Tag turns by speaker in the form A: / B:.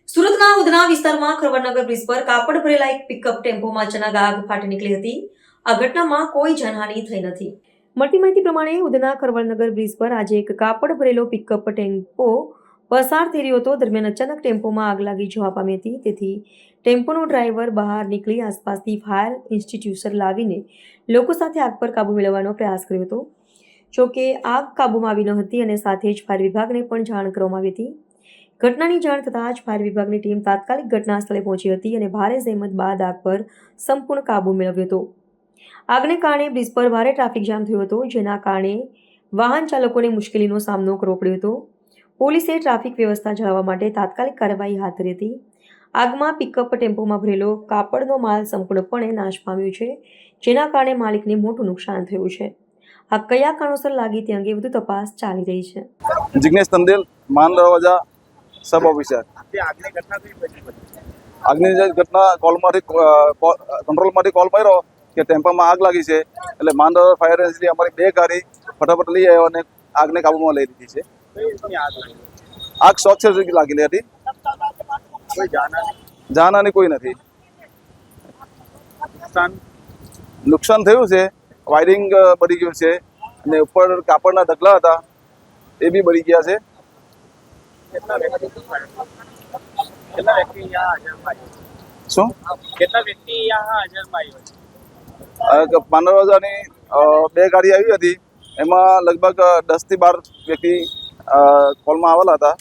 A: સુરતના ઉધના વિસ્તારમાં ખરવડનગર બ્રિજ પર કાપડ ભરેલા એક પિકઅપ ટેમ્પોમાં અચાનક આગ ફાટી નીકળી હતી. આ ઘટનામાં કોઈ જાનહાનિ થઈ નથી. મળતી માહિતી પ્રમાણે ઉધના ખરવડનગર બ્રિજ પર આજે એક કાપડ ભરેલો પિકઅપ ટેમ્પો પસાર થઈ રહ્યો હતો. દરમિયાન અચાનક ટેમ્પોમાં આગ લાગી જવા પામી હતી. તેથી ટેમ્પોનો ડ્રાઈવર બહાર નીકળી આસપાસથી ફાયર એક્સટિંગ્વિશર લાવીને લોકો સાથે આગ પર કાબૂ મેળવવાનો પ્રયાસ કર્યો હતો. જોકે આગ કાબૂમાં આવી ન હતી અને સાથે જ ફાયર વિભાગને પણ જાણ કરવામાં આવી હતી. ઘટનાની જાણ થતાં જ ફાયર વિભાગની ટીમ તાત્કાલિક ઘટના સ્થળે પહોંચી હતી અને ભારે જહેમત બાદ આગ પર સંપૂર્ણ કાબૂ મેળવ્યો હતો. આગને કારણે બ્રિજ પર ભારે ટ્રાફિક જામ થયો હતો, જેના કારણે વાહન ચાલકોને મુશ્કેલીનો સામનો કરવો પડ્યો હતો. પોલીસે ટ્રાફિક વ્યવસ્થા જાળવવા માટે તાત્કાલિક કાર્યવાહી હાથ ધરી હતી. આગમાં પિકઅપ ટેમ્પોમાં ભરેલો કાપડનો માલ સંપૂર્ણપણે નાશ પામ્યો છે, જેના કારણે માલિકને મોટું નુકસાન થયું છે. આ કયા કારણોસર લાગી તે અંગે વધુ તપાસ ચાલી રહી છે.
B: जिग्नेश तंदेल मान दरवाजा सब ऑफिसर આગની જે ઘટના કોલમાંથી કંટ્રોલમાંથી કોલ કર્યો કે ટેમ્પામાં આગ લાગી છે, એટલે માંડર ફાયર એજન્સી અમારી 2 ગાડી ફટાફટ લઈ આવ્યો અને આગને કાબૂમાં લઈ લીધી છે. આગ શોર્ટ સર્કિટ લાગેલી હતી. જાનહાની કોઈ નથી. નુકસાન થયું છે, વાયરિંગ બળી ગયું છે અને ઉપર કાપડના ઢગલા હતા એ બી બળી ગયા છે. શું માંડર દરવાજાની 2 ગાડી આવી હતી, એમાં લગભગ 10 થી 12 વ્યક્તિ કોલમાં આવેલા હતા.